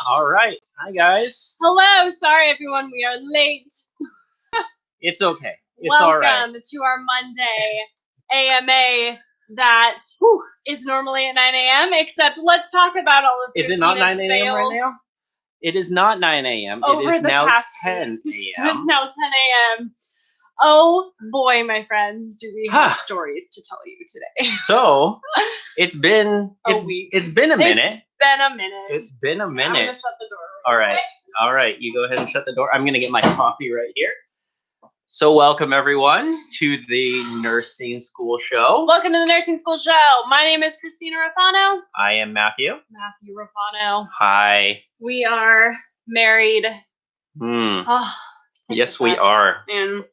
All right. Hi, guys. Hello. Sorry, everyone. We are late. It's okay. It's all right. Welcome to our Monday AMA that is normally at 9 a.m. Except let's talk about all of Is it Christina's not 9 a.m. fails. right now? It is not 9 a.m. Over It is the now past 10 week. a.m. It's now 10 a.m. Oh boy, my friends, do we have stories to tell you today? So it's been a week. It's been a minute. It's been a minute. I'm gonna shut the door. All right. All right. You go ahead and shut the door. I'm gonna get my coffee right here. So welcome everyone to the Nursing School Show. Welcome to the Nursing School Show. My name is Christina Rafano. I am Matthew. Matthew Rafano. Hi. We are married. Oh, yes, we are. And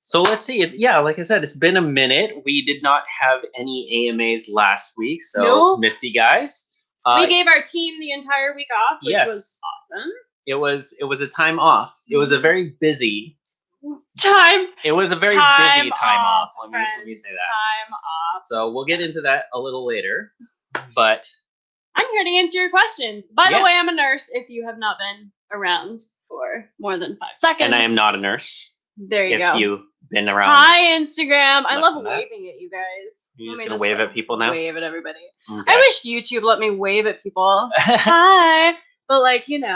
so let's see. Like I said, it's been a minute. We did not have any AMAs last week, so nope. missed you guys. We gave our team the entire week off, which was awesome. It was a time off. It was a very busy time. It was a very busy time off. Let me say that. Time off. So we'll get into that a little later. But I'm here to answer your questions. By the way, I'm a nurse. If you have not been around for more than 5 seconds, and I am not a nurse. There you go. If you've been around. Hi, Instagram. I love waving at you guys. You're just gonna wave at people now? Wave at everybody. Okay. I wish YouTube let me wave at people. Hi. But like, wave.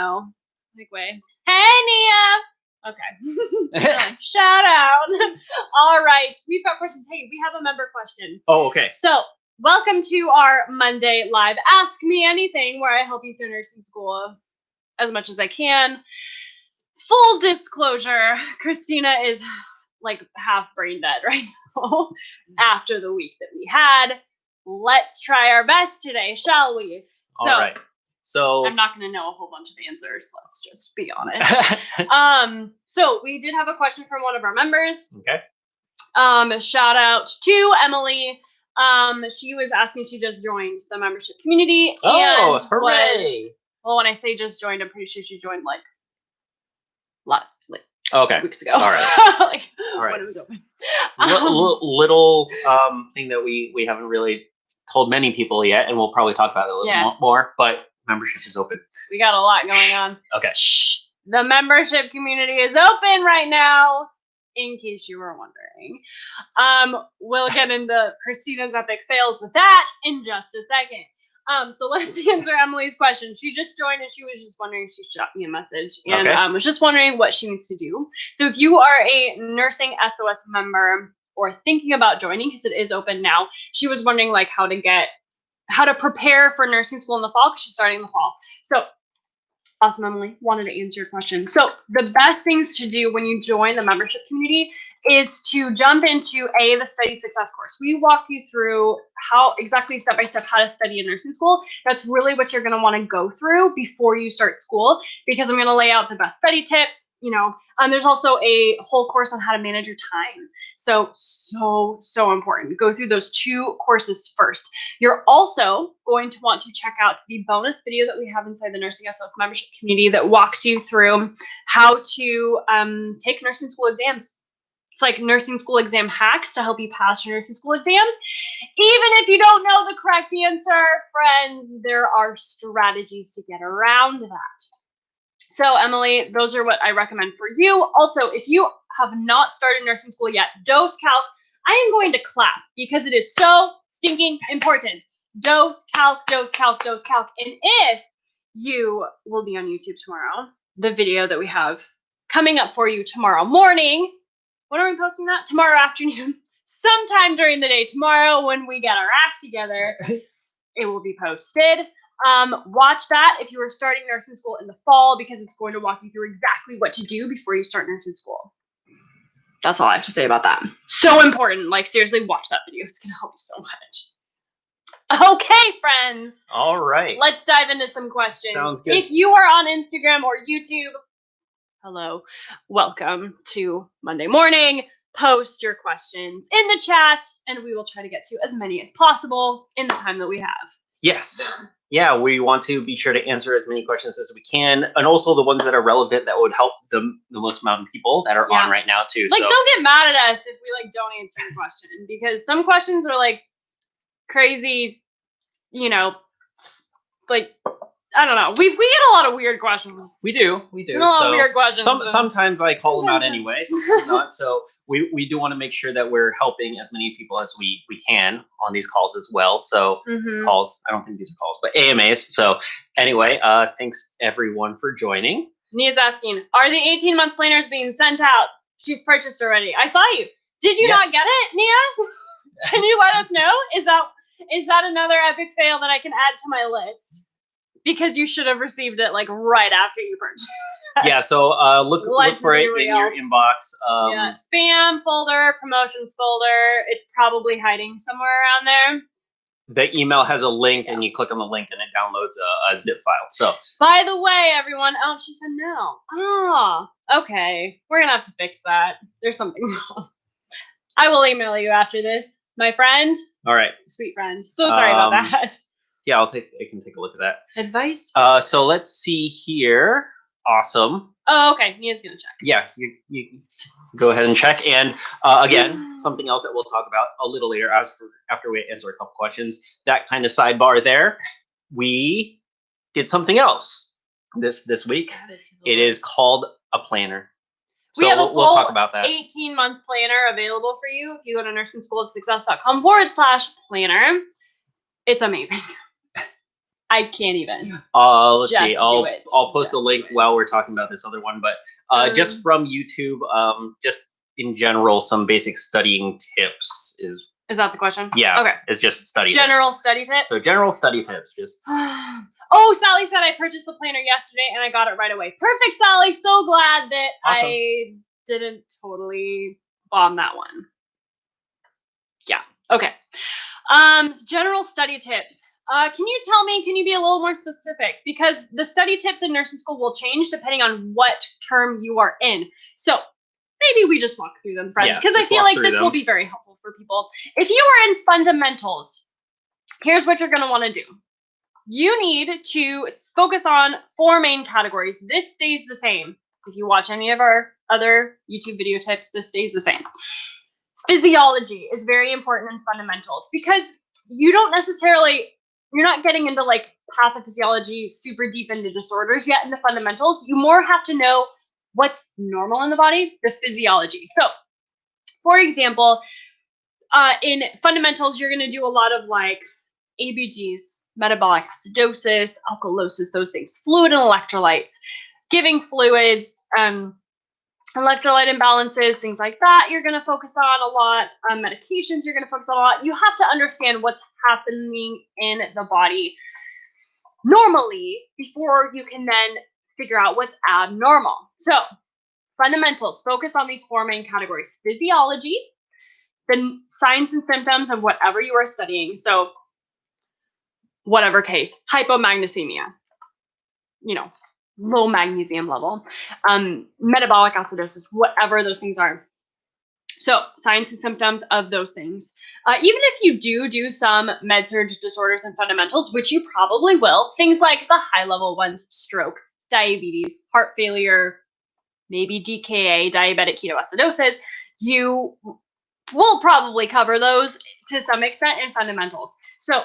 Hey, Nia. Okay. Shout out. All right. We've got questions. Hey, we have a member question. Oh, okay. So welcome to our Monday live Ask Me Anything, where I help you through nursing school as much as I can. Full disclosure, Christina is like half brain dead right now after the week that we had. Let's try our best today, shall we? All right. So I'm not going to know a whole bunch of answers. Let's just be honest. So we did have a question from one of our members. Okay. Shout out to Emily. She was asking. She just joined the membership community. Oh, hooray! Well, when I say just joined, I'm pretty sure she joined okay. weeks ago. All right. All right. When it was open. Little thing that we haven't really told many people yet, and we'll probably talk about it a little more, but membership is open. We got a lot going on. Okay. Shh. The membership community is open right now, in case you were wondering. We'll get into Christina's epic fails with that in just a second. So let's answer Emily's question. She just joined and she was just wondering, she shot me a message and was just wondering what she needs to do. So if you are a Nursing SOS member or thinking about joining, because it is open now, she was wondering how to prepare for nursing school in the fall, because she's starting in the fall. So awesome, Emily. Wanted to answer your question. So the best things to do when you join the membership community is to jump into the study success course. We walk you through how exactly step by step how to study in nursing school. That's really what you're going to want to go through before you start school, because I'm going to lay out the best study tips. There's also a whole course on how to manage your time. So important. Go through those 2 courses first. You're also going to want to check out the bonus video that we have inside the Nursing SOS membership community that walks you through how to take nursing school exams. It's like nursing school exam hacks to help you pass your nursing school exams. Even if you don't know the correct answer, friends, there are strategies to get around that. So Emily, those are what I recommend for you. Also, if you have not started nursing school yet, dose calc, I am going to clap because it is so stinking important. Dose calc, dose calc, dose calc. And if you will be on YouTube tomorrow, the video that we have coming up for you tomorrow morning, when are we posting that? Tomorrow afternoon, sometime during the day tomorrow when we get our act together, it will be posted. Watch that if you are starting nursing school in the fall, because it's going to walk you through exactly what to do before you start nursing school. That's all I have to say about that. So important. Seriously, watch that video. It's going to help you so much. Okay, friends. All right. Let's dive into some questions. Sounds good. If you are on Instagram or YouTube, hello, welcome to Monday morning. Post your questions in the chat, and we will try to get to as many as possible in the time that we have. Yes. Yeah, we want to be sure to answer as many questions as we can, and also the ones that are relevant that would help the most amount of people that are on right now too. Don't get mad at us if we don't answer your question, because some questions are crazy, I don't know. We get a lot of weird questions. We do. A lot of weird questions. Sometimes I call them out Sometimes- anyway, sometimes not. So we do want to make sure that we're helping as many people as we can on these calls as well. So Mhm. calls, I don't think these are calls, but AMAs. So anyway, thanks everyone for joining. Nia's asking, are the 18-month planners being sent out? She's purchased already. I saw you. Did you not get it, Nia? Can you let us know? Is that another epic fail that I can add to my list? Because you should have received it like right after you purchased. Yeah, so look for it in your inbox. Yeah, spam folder, promotions folder. It's probably hiding somewhere around there. The email has a link, and you click on the link, and it downloads a zip file. So, by the way, everyone. Oh, she said no. Oh, okay. We're gonna have to fix that. There's something wrong. I will email you after this, my friend. All right, sweet friend. So sorry about that. Yeah, I can take a look at that. Advice. So let's see here. Awesome. Oh, okay. Nia's gonna check. Yeah, you go ahead and check. And again, something else that we'll talk about a little later after we answer a couple questions. That kind of sidebar there. We did something else this week. It is called a planner. So we have a full we'll talk about that. 18-month planner available for you if you go to nursingschoolofsuccess.com/planner. It's amazing. I can't even. Let's see. I'll post a link while we're talking about this other one, but just from YouTube, just in general, some basic studying tips is that the question? Yeah. Okay. It's just general study tips. So general study tips, just. Oh, Sally said I purchased the planner yesterday and I got it right away. Perfect, Sally. So glad that Awesome. I didn't totally bomb that one. Yeah. Okay. General study tips. Can you be a little more specific? Because the study tips in nursing school will change depending on what term you are in. So maybe we just walk through them, friends, because I feel like this will be very helpful for people. If you are in fundamentals, here's what you're going to want to do. You need to focus on 4 main categories. This stays the same. If you watch any of our other YouTube video tips, this stays the same. Physiology is very important in fundamentals because you're not getting into like pathophysiology super deep into disorders yet in the fundamentals. You more have to know what's normal in the body, the physiology. So, for example, in fundamentals, you're going to do a lot of like ABGs, metabolic acidosis, alkalosis, those things, fluid and electrolytes, giving fluids, electrolyte imbalances, things like that. You're going to focus on a lot. Medications, you're going to focus on a lot. You have to understand what's happening in the body normally before you can then figure out what's abnormal. So, fundamentals, focus on these 4 main categories: physiology, the signs and symptoms of whatever you are studying. So, whatever case, hypomagnesemia, low magnesium level, metabolic acidosis, whatever those things are. So, signs and symptoms of those things. Even if you do some med-surg disorders and fundamentals, which you probably will, things like the high-level ones, stroke, diabetes, heart failure, maybe DKA, diabetic ketoacidosis, you will probably cover those to some extent in fundamentals. So,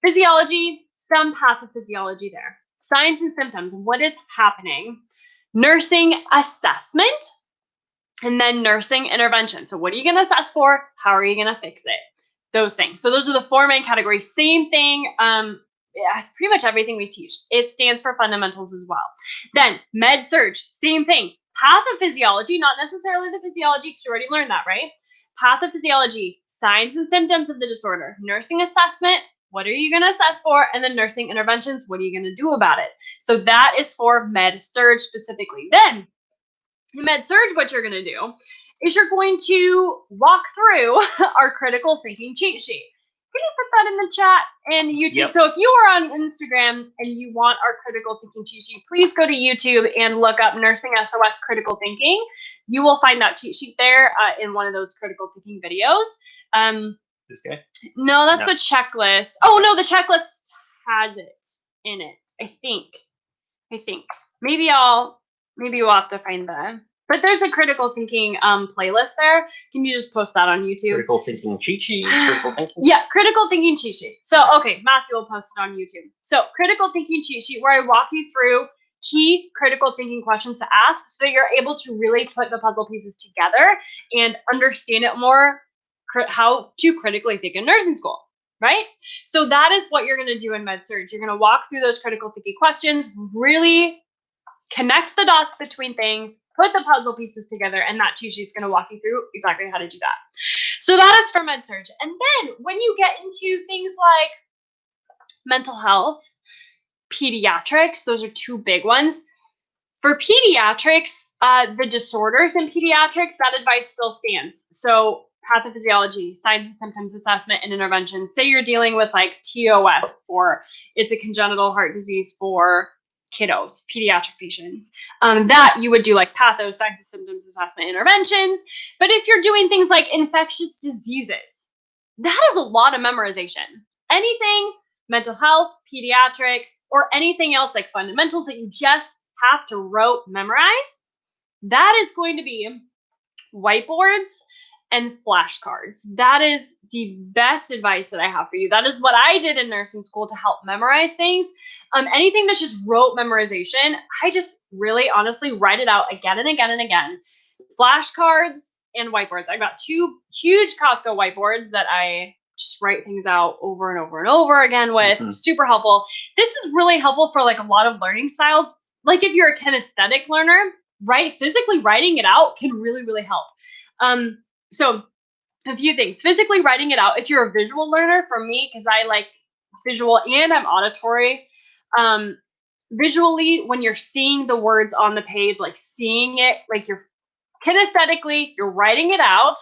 physiology, some pathophysiology there. Signs and symptoms, what is happening? Nursing assessment, and then nursing intervention. So what are you going to assess for? How are you going to fix it? Those things. So those are the 4 main categories. Same thing. It's pretty much everything we teach. It stands for fundamentals as well. Then med-surg, same thing. Pathophysiology, not necessarily the physiology, because you already learned that, right? Pathophysiology, signs and symptoms of the disorder. Nursing assessment, what are you going to assess for? And then nursing interventions, what are you going to do about it? So that is for med-surg specifically. Then, med-surg, what you're going to do is you're going to walk through our critical thinking cheat sheet. Can you put that in the chat and YouTube? Yep. So if you are on Instagram and you want our critical thinking cheat sheet, please go to YouTube and look up Nursing SOS Critical Thinking. You will find that cheat sheet there in one of those critical thinking videos. This guy? No, that's the checklist. Oh no, the checklist has it in it. I think. Maybe we'll have to find But there's a critical thinking playlist there. Can you just post that on YouTube? Critical thinking cheat sheet. Critical thinking. Yeah, critical thinking cheat sheet. So, okay, Matthew will post it on YouTube. So, critical thinking cheat sheet where I walk you through key critical thinking questions to ask so that you're able to really put the puzzle pieces together and understand it more, how to critically think in nursing school, right? So that is what you're going to do in med-surg. You're going to walk through those critical thinking questions, really connect the dots between things, put the puzzle pieces together, and that cheat sheet's going to walk you through exactly how to do that. So that is for med-surg. And then when you get into things like mental health, pediatrics, those are two big ones. For pediatrics, the disorders in pediatrics, that advice still stands. So pathophysiology, signs and symptoms assessment and intervention. Say you're dealing with like TOF, or it's a congenital heart disease for kiddos, pediatric patients. That you would do like patho, signs and symptoms assessment, interventions. But if you're doing things like infectious diseases, that is a lot of memorization. Anything mental health, pediatrics, or anything else like fundamentals that you just have to rote memorize, that is going to be whiteboards and flashcards. That is the best advice that I have for you. That is what I did in nursing school to help memorize things. Anything that's just rote memorization, I just really honestly write it out again and again and again. Flashcards and whiteboards. I've got two huge Costco whiteboards that I just write things out over and over and over again with. Super helpful. This is really helpful for like a lot of learning styles. Like if you're a kinesthetic learner, right? Physically writing it out can really, really help. So a few things. Physically writing it out. If you're a visual learner, for me, because I like visual and I'm auditory, visually, when you're seeing the words on the page, like seeing it, like you're kinesthetically, you're writing it out.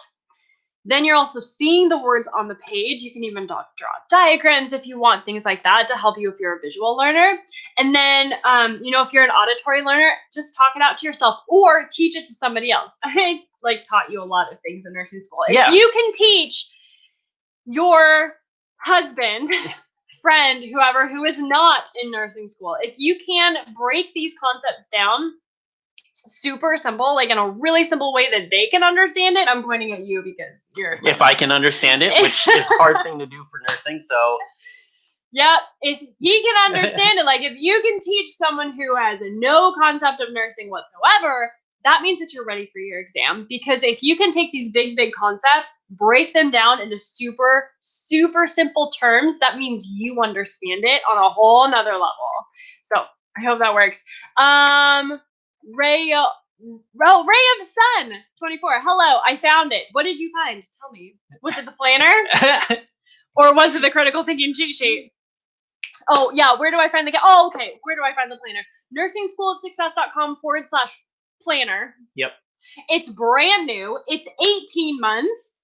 Then you're also seeing the words on the page. You can even draw diagrams if you want, things like that to help you if you're a visual learner. And then, if you're an auditory learner, just talk it out to yourself or teach it to somebody else. I taught you a lot of things in nursing school. If you can teach your husband, friend, whoever who is not in nursing school, if you can break these concepts down super simple, like in a really simple way that they can understand it. I'm pointing at you because you're. If I can understand it, which is a hard thing to do for nursing, so. Yeah, if he can understand it, like if you can teach someone who has no concept of nursing whatsoever, that means that you're ready for your exam. Because if you can take these big, big concepts, break them down into super, super simple terms, that means you understand it on a whole nother level. So I hope that works. Ray of Sun 24. Hello, I found it. What did you find? Tell me. Was it the planner? Or was it the critical thinking cheat sheet? Oh, yeah. Where do I find the okay. Where do I find the planner? NursingSchoolOfSuccess.com/planner. Yep. It's brand new. It's 18 months.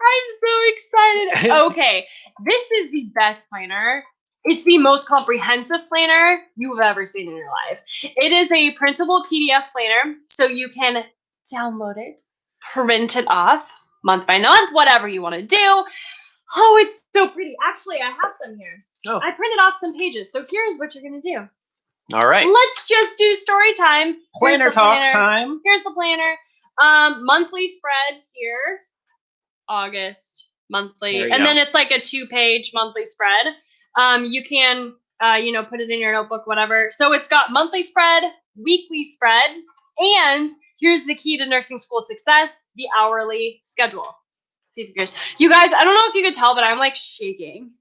I'm so excited. Okay. This is the best planner. It's the most comprehensive planner you've ever seen in your life. It is a printable PDF planner, so you can download it, print it off month by month, whatever you want to do. Oh, it's so pretty. Actually, I have some here. Oh. I printed off some pages, so here's what you're going to do. All right. Let's just do story time. Planner talk time. Here's the planner. Monthly spreads here. August, monthly. And then it's like a 2-page monthly spread. You can, put it in your notebook, whatever. So it's got monthly spread, weekly spreads, and here's the key to nursing school success, the hourly schedule. See if you guys, I don't know if you could tell, but I'm like shaking.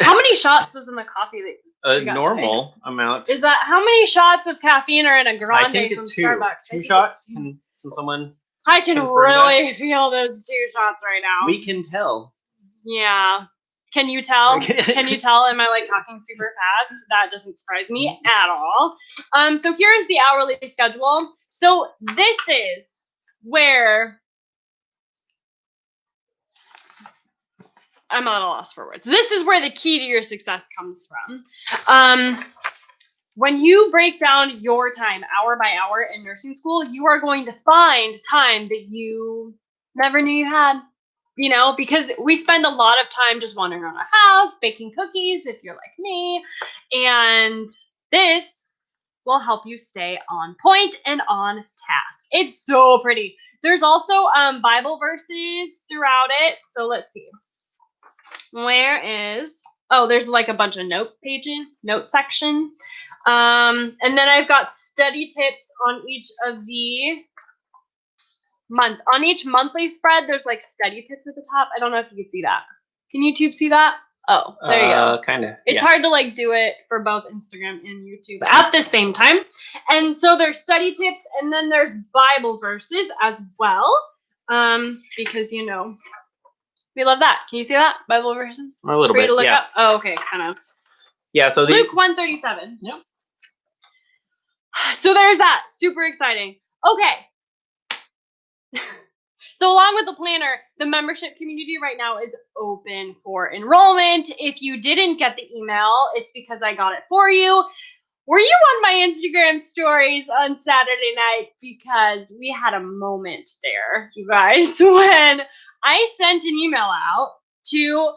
How many shots was in the coffee that normal today? Amount. Is that, how many shots of caffeine are in a grande from two. Starbucks? 2 shots? Can someone? I can really feel those 2 shots right now. We can tell. Yeah. Can you tell? Can you tell? Am I like talking super fast? That doesn't surprise me at all. So here is the hourly schedule. So this is where I'm at a loss for words. This is where the key to your success comes from. When you break down your time hour by hour in nursing school, you are going to find time that you never knew you had. Because we spend a lot of time just wandering around our house, baking cookies, if you're like me. And this will help you stay on point and on task. It's so pretty. There's also Bible verses throughout it. So let's see. Where is... Oh, there's like a bunch of note section. And then I've got study tips on each of the month. On each monthly spread, there's like study tips at the top. I don't know if you can see that. Can YouTube see that? Oh, there you go. Kind of. It's hard to like do it for both Instagram and YouTube at the same time. And so there's study tips, and then there's Bible verses as well. Because you know, we love that. Can you see that? Bible verses? A little For you bit. to look Yeah. up? Oh, okay, kind of. Yeah. So Luke 1:37. Yep. So there's that. Super exciting. Okay. So along with the planner, the membership community right now is open for enrollment. If you didn't get the email, it's because I got it for you. Were you on my Instagram stories on Saturday night? Because we had a moment there, you guys, when I sent an email out to,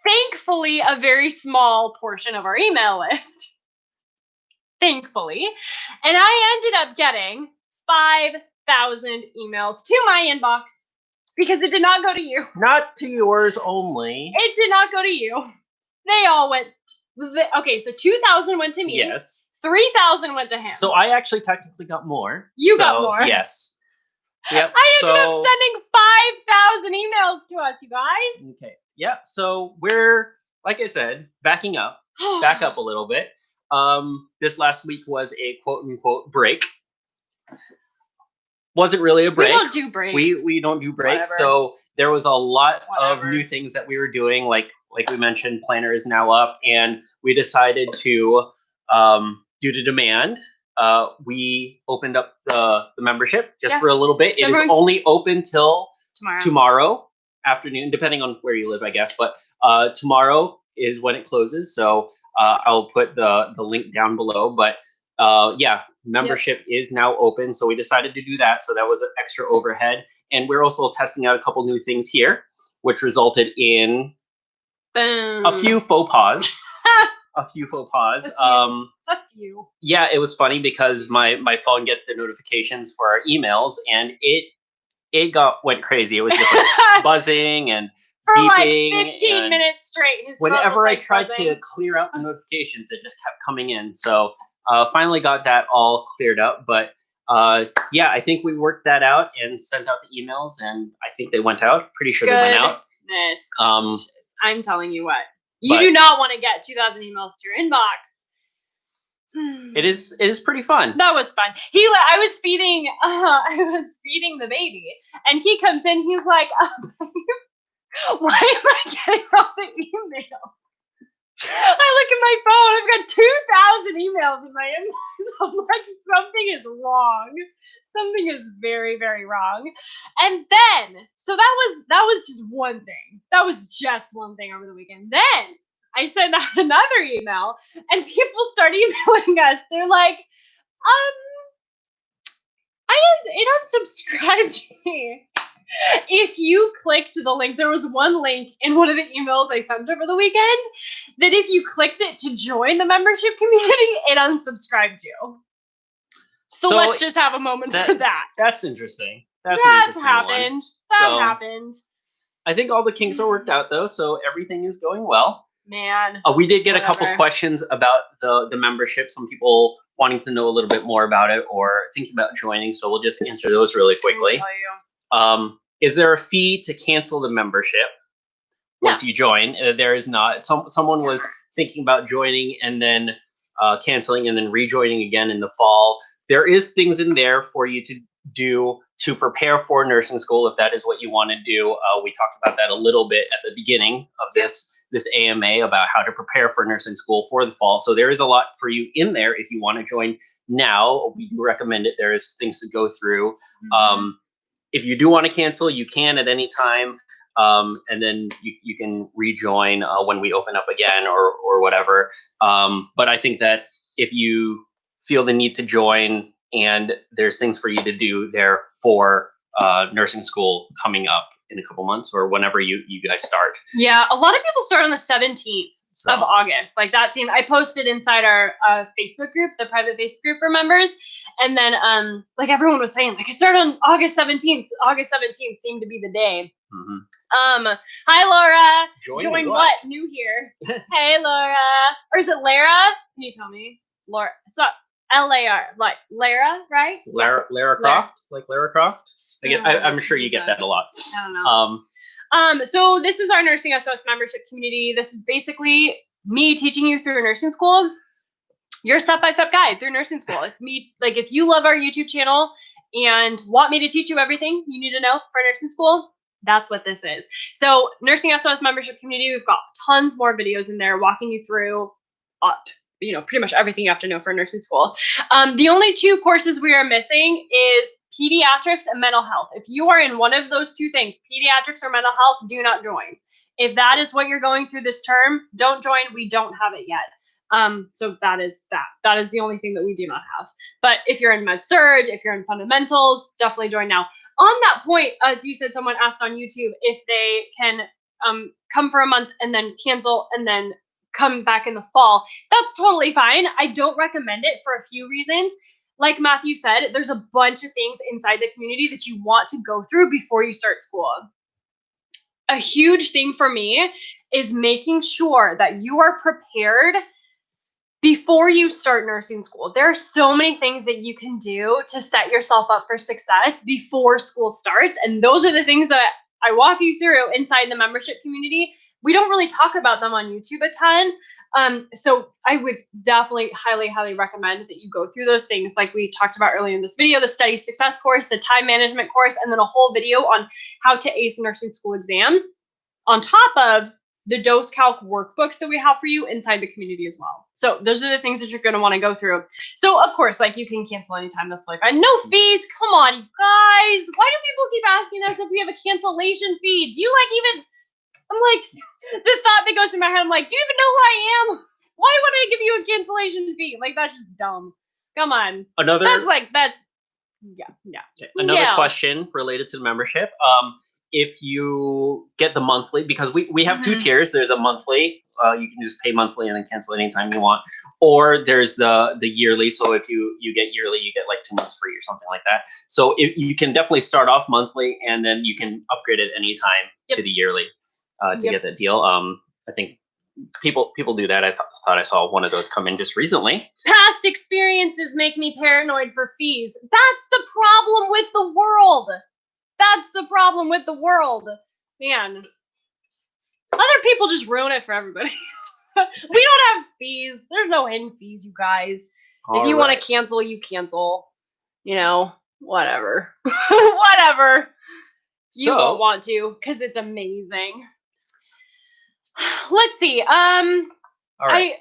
thankfully, a very small portion of our email list. Thankfully. And I ended up getting 5,000 emails to my inbox because it did not go to you. not to yours only. It did not go to you. They all went. Okay, so 2,000 went to me. Yes. 3,000 went to him. So I actually technically got more. You got more. Yes. Yep. I ended up sending 5,000 emails to us, you guys. Okay. Yeah. So we're, like I said, backing up. Back up a little bit. This last week was a quote unquote break. Wasn't really a break. We don't do breaks. We don't do breaks. Whatever. So there was a lot of Whatever. new things that we were doing. Like we mentioned, Planner is now up, and we decided to, due to demand, we opened up the membership just for a little bit. It is only open till tomorrow afternoon, depending on where you live, I guess. But tomorrow is when it closes. So I'll put the link down below. But yeah, membership is now open. So we decided to do that. So that was an extra overhead. And we're also testing out a couple new things here, which resulted in a few faux pas. A few faux pas. A few. Yeah, it was funny because my phone gets the notifications for our emails, and it went crazy. It was just like buzzing and for beeping, like 15 minutes straight. Whenever I tried to clear out the notifications, it just kept coming in. So finally got that all cleared up. But yeah, I think we worked that out and sent out the emails, and I think they went out. Pretty sure they went out. I'm telling you what. You do not want to get 2,000 emails to your inbox. It is pretty fun. That was fun. I was feeding the baby, and he comes in. He's like, "Why am I getting all the emails?" I look at my phone. I've got 2,000 emails in my inbox. I'm like, something is wrong. Something is very, very wrong. And then, so that was just one thing. That was just one thing over the weekend. Then I sent out another email, and people start emailing us. They're like, it unsubscribed me. If you clicked the link, there was one link in one of the emails I sent over the weekend that if you clicked it to join the membership community, it unsubscribed you. So let's just have a moment for that. That's interesting. That happened. That happened. I think all the kinks are worked out though, so everything is going well. Man. We did get a couple questions about the membership. Some people wanting to know a little bit more about it or thinking about joining, so we'll just answer those really quickly. Is there a fee to cancel the membership once you join? There is not. Someone was thinking about joining and then canceling and then rejoining again in the fall. There is things in there for you to do to prepare for nursing school if that is what you want to do. We talked about that a little bit at the beginning of this AMA about how to prepare for nursing school for the fall. So there is a lot for you in there if you want to join now. We do recommend it. There is things to go through. If you do want to cancel, you can at any time, and then you can rejoin when we open up again or whatever. But I think that if you feel the need to join and there's things for you to do there for nursing school coming up in a couple months or whenever you guys start. Yeah, a lot of people start on the 17th. So. Of August. Like that seemed, I posted inside our Facebook group, the private Facebook group for members. And then like everyone was saying, like it started on August 17th. August 17th seemed to be the day. Hi Laura. Join what? New here. Hey Laura. Or is it Lara? Can you tell me? Laura. It's not L-A-R. Like Lara, right? Lara Croft? Like Lara Croft? Again, I'm sure you get that a lot. I don't know. So this is our Nursing SOS membership community. This is basically me teaching you through nursing school, your step-by-step guide through nursing school. It's me, like if you love our YouTube channel and want me to teach you everything you need to know for nursing school, that's what this is. So Nursing SOS membership community, we've got tons more videos in there walking you through pretty much everything you have to know for nursing school. The only two courses we are missing is pediatrics and mental health. If you are in one of those two things, pediatrics or mental health, do not join. If that is what you're going through this term, don't join. We don't have it yet. So that is that. That is the only thing that we do not have. But if you're in med surg, if you're in fundamentals, definitely join now. On that point, as you said, someone asked on YouTube if they can come for a month and then cancel and then come back in the fall. That's totally fine. I don't recommend it for a few reasons. Like Matthew said, there's a bunch of things inside the community that you want to go through before you start school. A huge thing for me is making sure that you are prepared before you start nursing school. There are so many things that you can do to set yourself up for success before school starts. And those are the things that I walk you through inside the membership community. We don't really talk about them on YouTube a ton. So I would definitely highly, highly recommend that you go through those things like we talked about earlier in this video, the study success course, the time management course, and then a whole video on how to ace nursing school exams on top of the dose calc workbooks that we have for you inside the community as well. So those are the things that you're going to want to go through. So of course, like you can cancel anytime. That's like, no fees. Come on, you guys. Why do people keep asking us if we have a cancellation fee? Do you like even... I'm like, the thought that goes through my head, I'm like, do you even know who I am? Why would I give you a cancellation fee? Like, that's just dumb. Come on. Another question related to the membership. If you get the monthly, because we have two tiers. There's a monthly, you can just pay monthly and then cancel anytime you want. Or there's the yearly. So if you get yearly, you get like 2 months free or something like that. So you can definitely start off monthly and then you can upgrade it anytime to the yearly. To get that deal. I think people do that. I thought I saw one of those come in just recently. Past experiences make me paranoid for fees. That's the problem with the world. That's the problem with the world. Man. Other people just ruin it for everybody. We don't have fees. There's no hidden fees, you guys. If you want to cancel, you cancel. You know, whatever. Whatever. You won't want to because it's amazing. Let's see. All right.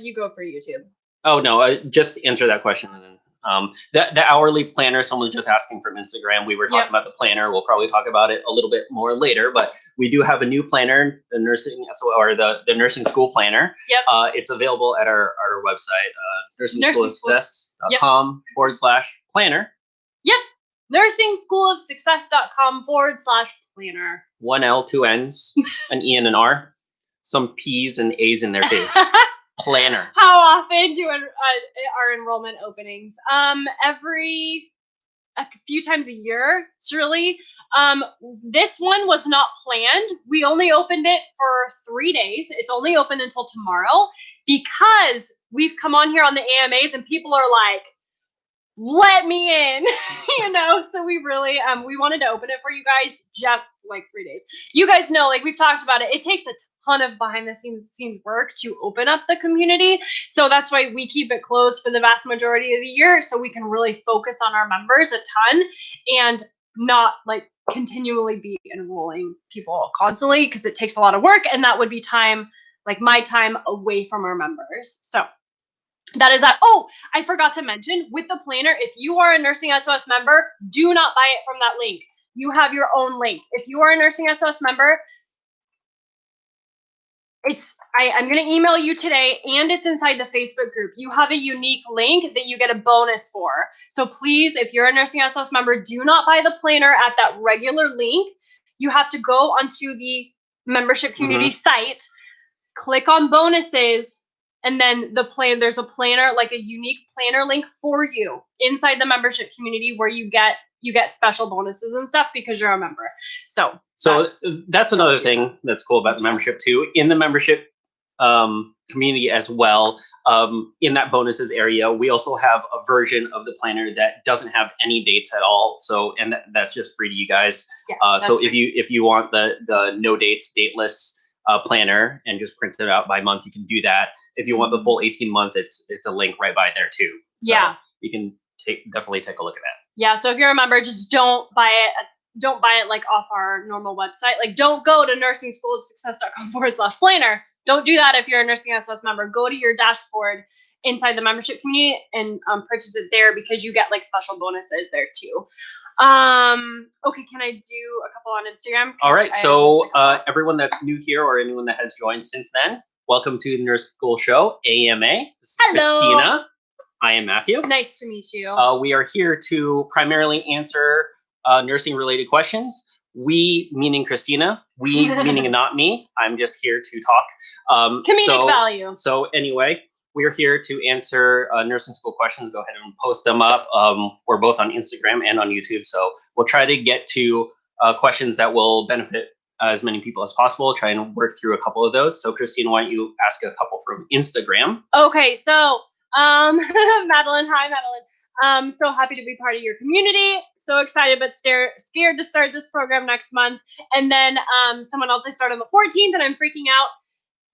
You go for YouTube. Oh no, just answer that question and then the hourly planner. Someone was just asking from Instagram. We were talking about the planner. We'll probably talk about it a little bit more later, but we do have a new planner, the nursing school planner. It's available at our website, nursingschoolofsuccess.com/planner. nursingschoolofsuccess.com/planner. 1 L, 2 N's, an E and an R, some P's and A's in there too. Planner. How often do our enrollment openings? A few times a year, surely. This one was not planned. We only opened it for 3 days. It's only open until tomorrow because we've come on here on the AMAs and people are like, let me in, so we really, we wanted to open it for you guys just like 3 days. You guys know, like we've talked about it, it takes a ton of behind the scenes work to open up the community. So that's why we keep it closed for the vast majority of the year. So we can really focus on our members a ton and not like continually be enrolling people constantly because it takes a lot of work. And that would be time, like my time away from our members. So that is that. Oh, I forgot to mention with the planner, if you are a Nursing SOS member, do not buy it from that link. You have your own link. If you are a Nursing SOS member, I'm going to email you today and it's inside the Facebook group. You have a unique link that you get a bonus for. So please, if you're a Nursing SOS member, do not buy the planner at that regular link. You have to go onto the membership community site click on bonuses, and then there's a planner, like a unique planner link for you inside the membership community where you get special bonuses and stuff because you're a member. So that's another thing that's cool about the membership too. In the membership community as well, in that bonuses area, we also have a version of the planner that doesn't have any dates at all. So, and that's just free to you guys. Yeah, so if you want the no dates, dateless planner and just print it out by month, you can do that. If you want the full 18-month, it's a link right by there too. So you can definitely take a look at that. Yeah, so if you're a member, just don't buy it. Don't buy it like off our normal website. Like, don't go to nursingschoolofsuccess.com/planner. Don't do that if you're a Nursing SOS member. Go to your dashboard inside the membership community and purchase it there because you get like special bonuses there too. Okay, can I do a couple on Instagram? All right, so everyone that's new here or anyone that has joined since then, welcome to the Nurse School Show, AMA. This is Hello. Christina. I am Matthew. Nice to meet you. We are here to primarily answer nursing-related questions. We, meaning Christina. We, meaning not me. I'm just here to talk. Comedic value. So anyway, we're here to answer nursing school questions. Go ahead and post them up. We're both on Instagram and on YouTube. So we'll try to get to questions that will benefit as many people as possible. Try and work through a couple of those. So Christina, why don't you ask a couple from Instagram? Okay, so Madeline, hi Madeline. So happy to be part of your community. So excited but scared to start this program next month. And then someone else, I start on the 14th and I'm freaking out.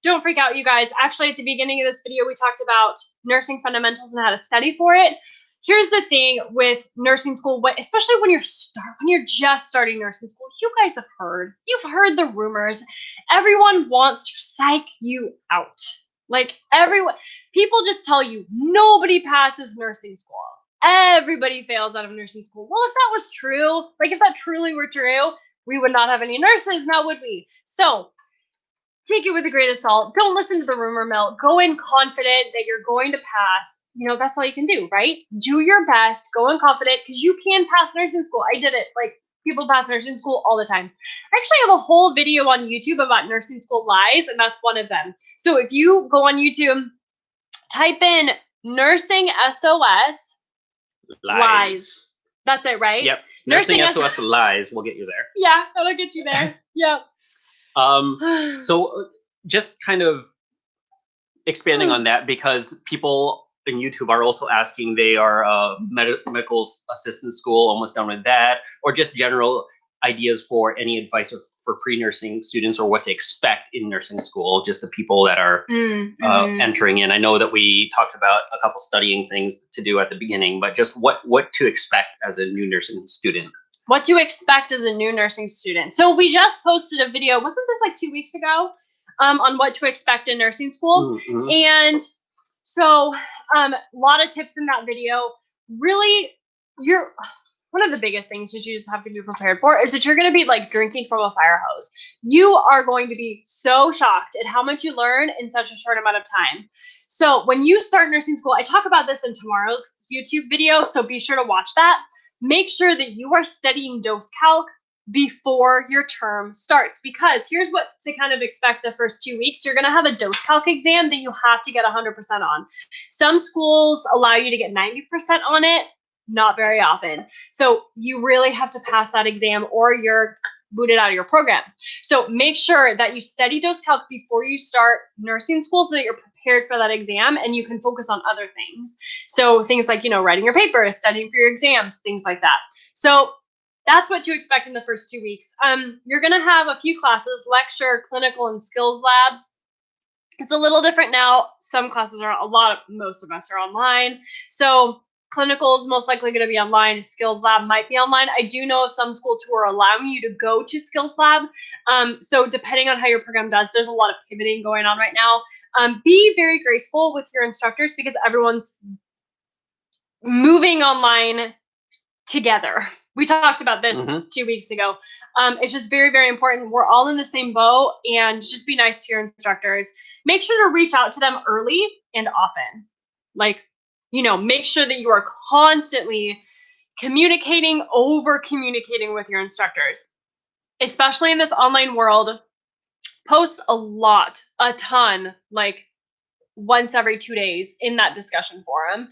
Don't freak out, you guys. Actually, at the beginning of this video, we talked about nursing fundamentals and how to study for it. Here's the thing with nursing school, especially when you're just starting nursing school, you've heard the rumors. Everyone wants to psych you out. Like people just tell you nobody passes nursing school. Everybody fails out of nursing school. Well, if that was true, like if that truly were true, we would not have any nurses, now would we? So take it with a grain of salt. Don't listen to the rumor mill. Go in confident that you're going to pass. You know, that's all you can do, right? Do your best. Go in confident because you can pass nursing school. I did it. Like, people pass nursing school all the time. I actually have a whole video on YouTube about nursing school lies, and that's one of them. So if you go on YouTube, type in nursing SOS lies. That's it, right? Yep. Nursing SOS lies will get you there. Yeah, that'll get you there. Yep. So just kind of expanding on that, because people in YouTube are also asking, they are medical assistant school, almost done with that, or just general ideas for any advice for pre-nursing students or what to expect in nursing school, just the people that are entering in. I know that we talked about a couple studying things to do at the beginning, but just what to expect as a new nursing student. What to expect as a new nursing student. So we just posted a video, wasn't this like 2 weeks ago, on what to expect in nursing school. And so a lot of tips in that video. Really, one of the biggest things that you just have to be prepared for is that you're going to be like drinking from a fire hose. You are going to be so shocked at how much you learn in such a short amount of time. So when you start nursing school, I talk about this in tomorrow's YouTube video, so be sure to watch that. Make sure that you are studying dose calc before your term starts, because here's what to kind of expect the first 2 weeks. You're going to have a dose calc exam that you have to get 100% on. Some schools allow you to get 90% on it, not very often. So you really have to pass that exam or you're booted out of your program. So make sure that you study dose calc before you start nursing school so that you're prepared for that exam and you can focus on other things. So things like, writing your papers, studying for your exams, things like that. So that's what to expect in the first 2 weeks. You're going to have a few classes, lecture, clinical, and skills labs. It's a little different now. Some classes most of us are online. So clinical is most likely going to be online. Skills lab might be online. I do know of some schools who are allowing you to go to skills lab. So depending on how your program does, there's a lot of pivoting going on right now. Be very graceful with your instructors because everyone's moving online together. We talked about this 2 weeks ago. It's just very, very important. We're all in the same boat, and just be nice to your instructors. Make sure to reach out to them early and often. Make sure that you are constantly over communicating with your instructors, especially in this online world. Post a ton, like once every 2 days in that discussion forum.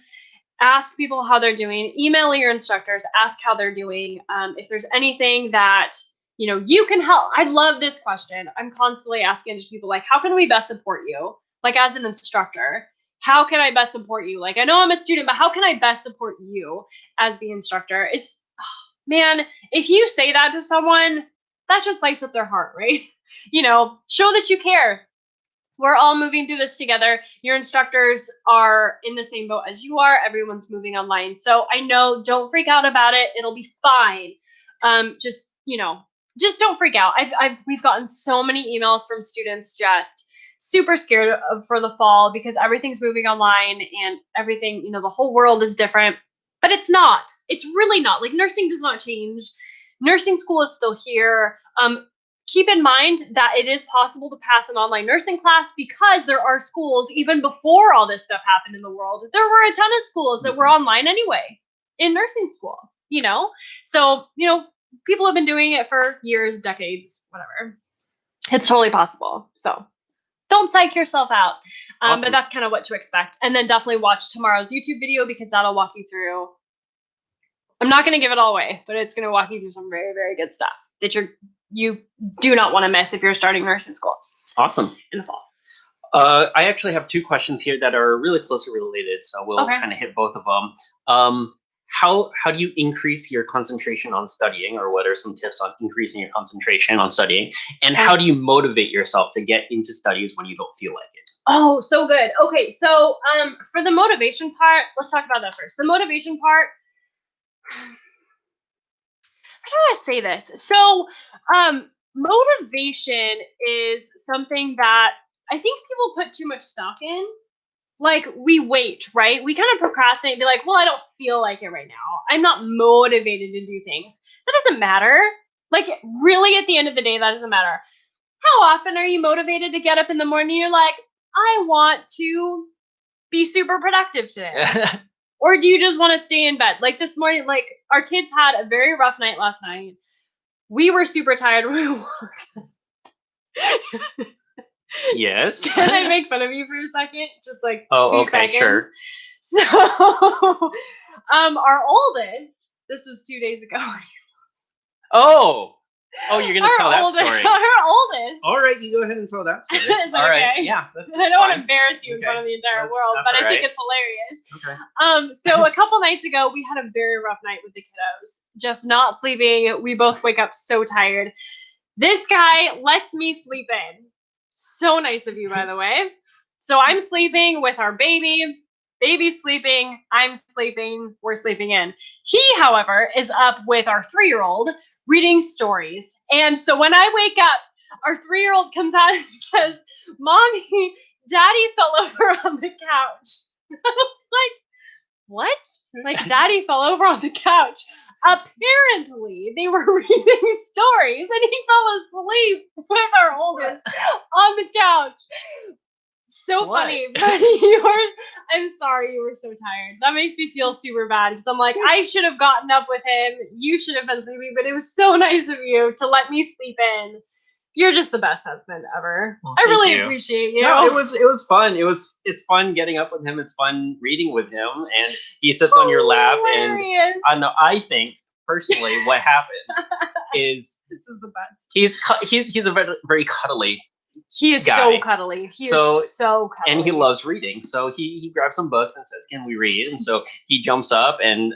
Ask people how they're doing. Email your instructors. Ask how they're doing. If there's anything that you can help. I love this question. I'm constantly asking people like, how can we best support you? Like as an instructor, how can I best support you? Like I know I'm a student, but how can I best support you as the instructor? Is man, if you say that to someone, that just lights up their heart, right? Show that you care. We're all moving through this together. Your instructors are in the same boat as you are. Everyone's moving online. So I know, don't freak out about it. It'll be fine. Just don't freak out. We've gotten so many emails from students just super scared for the fall because everything's moving online and everything, the whole world is different, but it's not. It's really not. Like nursing does not change. Nursing school is still here. Keep in mind that it is possible to pass an online nursing class because there are schools, even before all this stuff happened in the world, there were a ton of schools that were online anyway in nursing school, So, people have been doing it for years, decades, whatever. It's totally possible. So don't psych yourself out. Awesome. But that's kind of what to expect. And then definitely watch tomorrow's YouTube video because that'll walk you through. I'm not going to give it all away, but it's going to walk you through some very, very good stuff that you do not want to miss if you're starting nursing school. Awesome. In the fall. I actually have 2 questions here that are really closely related, so we'll kind of hit both of them. How do you increase your concentration on studying, or what are some tips on increasing your concentration on studying? And how do you motivate yourself to get into studies when you don't feel like it? Oh, so good. Okay, so for the motivation part, let's talk about that first. The motivation part, how do I say this? So motivation is something that I think people put too much stock in. Like we wait, right? We kind of procrastinate and be like, well, I don't feel like it right now. I'm not motivated to do things. That doesn't matter. Like really at the end of the day, that doesn't matter. How often are you motivated to get up in the morning? You're like, I want to be super productive today. Or do you just want to stay in bed? Like this morning, like our kids had a very rough night last night. We were super tired. Yes. Can I make fun of you for a second? Just like 2 seconds. Sure. So, our oldest, this was 2 days ago. Oh, you're gonna tell that story. Our oldest. All right, you go ahead and tell that story. Is that all okay? Right. Yeah. I don't want to embarrass you in front of the entire world, but I think it's hilarious. Okay. So a couple nights ago, we had a very rough night with the kiddos. Just not sleeping. We both wake up so tired. This guy lets me sleep in. So nice of you, by the way. So I'm sleeping with our baby. Baby's sleeping. I'm sleeping. We're sleeping in. He, however, is up with our 3-year-old reading stories. And so when I wake up, our 3-year-old comes out and says, Mommy, Daddy fell over on the couch. I was like, what? Like, Daddy fell over on the couch. Apparently, they were reading stories and he fell asleep with our oldest on the couch. So What? funny, but I'm sorry you were so tired. That makes me feel super bad because I'm like, I should have gotten up with him. You should have been sleeping, but it was so nice of you to let me sleep in. You're just the best husband ever. Well, I really appreciate you. No, it was fun. It's fun getting up with him. It's fun reading with him, and he sits on your lap. And I think personally, what happened is this is the best. He's a very, very cuddly. He is guy. so cuddly. He is so cuddly. And he loves reading. So he grabs some books and says, "Can we read?" And so he jumps up and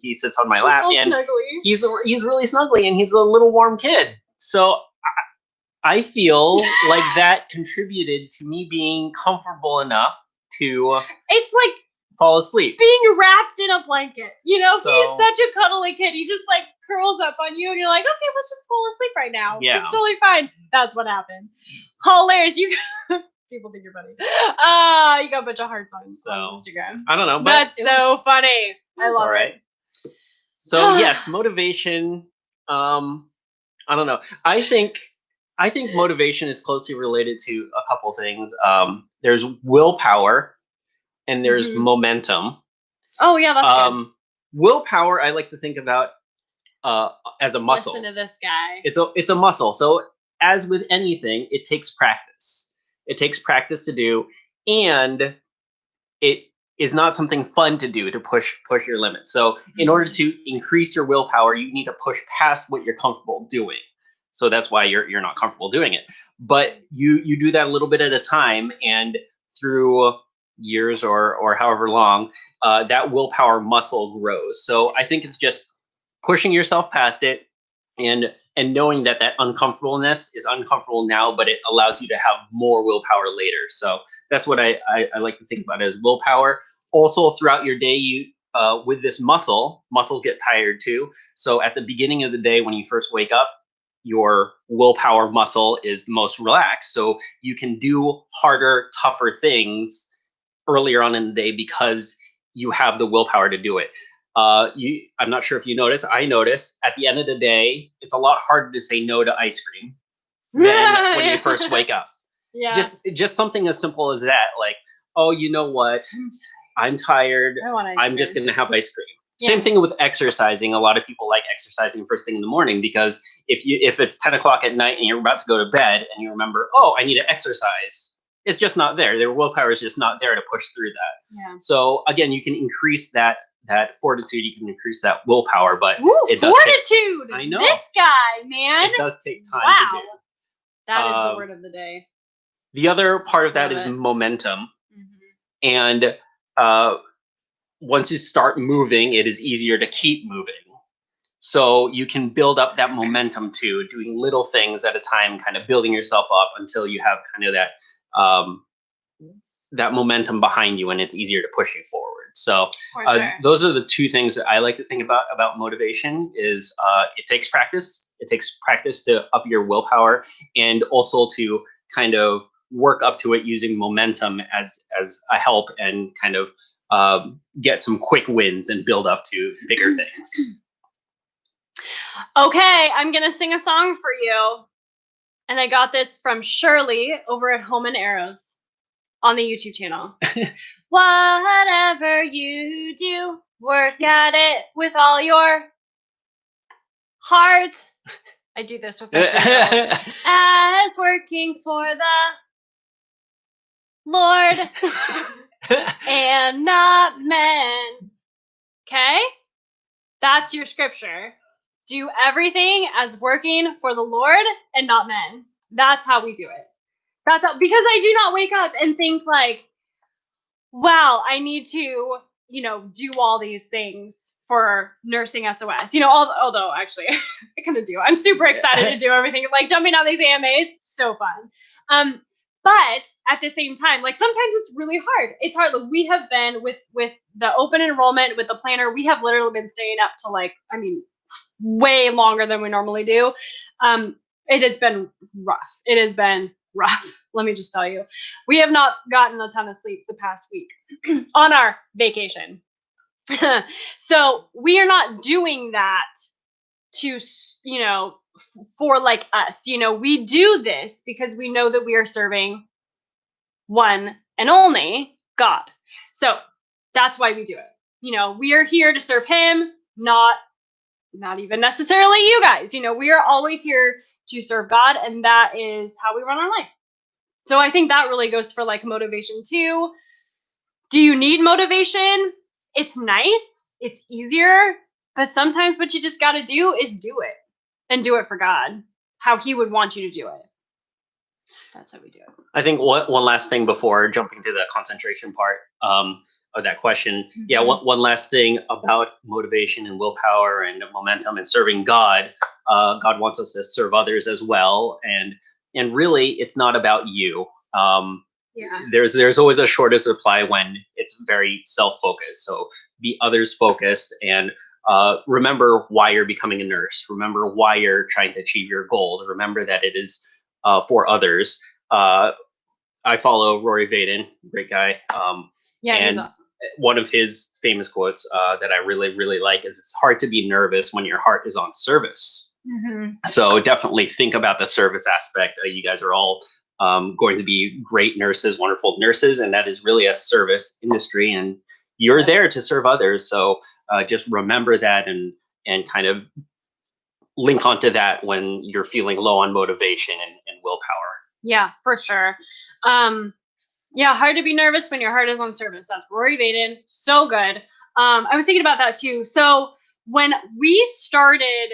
he sits on my lap. He's and snuggly. He's really snuggly, and he's a little warm kid. So I feel like that contributed to me being comfortable enough to it's like fall asleep. Being wrapped in a blanket. So, he's such a cuddly kid. He just like curls up on you and you're like, okay, let's just fall asleep right now. Yeah. It's totally fine. That's what happened. Hilarious. People think you're funny. You got a bunch of hearts on Instagram. I don't know. But that's so funny. I love it. So yes, motivation. I don't know. I think motivation is closely related to a couple things. There's willpower and there's momentum. Oh yeah, that's good. Willpower, I like to think about as a muscle. Listen to this guy. It's a muscle. So as with anything, it takes practice. It takes practice to do, and it is not something fun to do to push your limits. So in order to increase your willpower, you need to push past what you're comfortable doing. So that's why you're not comfortable doing it. But you do that a little bit at a time, and through years or however long, that willpower muscle grows. So I think it's just pushing yourself past it, and knowing that uncomfortableness is uncomfortable now, but it allows you to have more willpower later. So that's what I like to think about it as willpower. Also, throughout your day, you with this muscles get tired too. So at the beginning of the day, when you first wake up, your willpower muscle is the most relaxed. So you can do harder, tougher things earlier on in the day because you have the willpower to do it. I'm not sure if you notice. I notice at the end of the day, it's a lot harder to say no to ice cream than when you first wake up. Yeah. Just something as simple as that. Like, oh, you know what? I'm tired. I want ice I'm cream. just going to have ice cream. Yeah. Same thing with exercising. A lot of people like exercising first thing in the morning because if it's 10 o'clock at night and you're about to go to bed and you remember, oh, I need to exercise, it's just not there. Their willpower is just not there to push through that. Yeah. So again, you can increase that fortitude. You can increase that willpower, but it does fortitude. I know this guy, man. It does take time to do. That is the word of the day. The other part of that is momentum, and once you start moving, it is easier to keep moving. So you can build up that momentum too, doing little things at a time, kind of building yourself up until you have kind of that momentum behind you, and it's easier to push you forward. So those are the two things that I like to think about motivation is it takes practice. It takes practice to up your willpower, and also to kind of work up to it using momentum as a help, and kind of get some quick wins and build up to bigger things. Okay, I'm gonna sing a song for you, and I got this from Shirley over at Home and Arrows on the YouTube channel. Whatever you do, work at it with all your heart. I do this with my kids. As working for the Lord and not men. Okay? That's your scripture. Do everything as working for the Lord and not men. That's how we do it. That's how, because I do not wake up and think like, wow, I need to, do all these things for nursing SOS. Although actually I kind of do. I'm super excited to do everything. Like jumping on these AMAs, so fun. But at the same time, like sometimes it's really hard. It's hard. Like, we have been with the open enrollment, with the planner, we have literally been staying up to way longer than we normally do. It has been rough. It has been rough. Let me just tell you, we have not gotten a ton of sleep the past week on our vacation. So we are not doing that to, for like us, we do this because we know that we are serving one and only God. So that's why we do it. We are here to serve him, not even necessarily you guys. We are always here to serve God, and that is how we run our life. So I think that really goes for like motivation too. Do you need motivation? It's nice. It's easier. But sometimes what you just got to do is do it, and do it for God, how he would want you to do it. That's how we do it. I think one last thing before jumping to the concentration part of that question. Mm-hmm. Yeah, one last thing about motivation and willpower and momentum and serving God. God wants us to serve others as well. And really, it's not about you. There's always a shorter supply when it's very self-focused. So be others focused, and remember why you're becoming a nurse. Remember why you're trying to achieve your goals. Remember that it is for others. I follow Rory Vaden, great guy. He's awesome. One of his famous quotes that I really, really like is, "It's hard to be nervous when your heart is on service." Mm-hmm. So definitely think about the service aspect. You guys are all going to be great nurses, wonderful nurses, and that is really a service industry, and you're there to serve others. So just remember that, and kind of link onto that when you're feeling low on motivation and willpower. Yeah, for sure. Yeah, hard to be nervous when your heart is on service. That's Rory Vaden. So good. I was thinking about that too. So when we started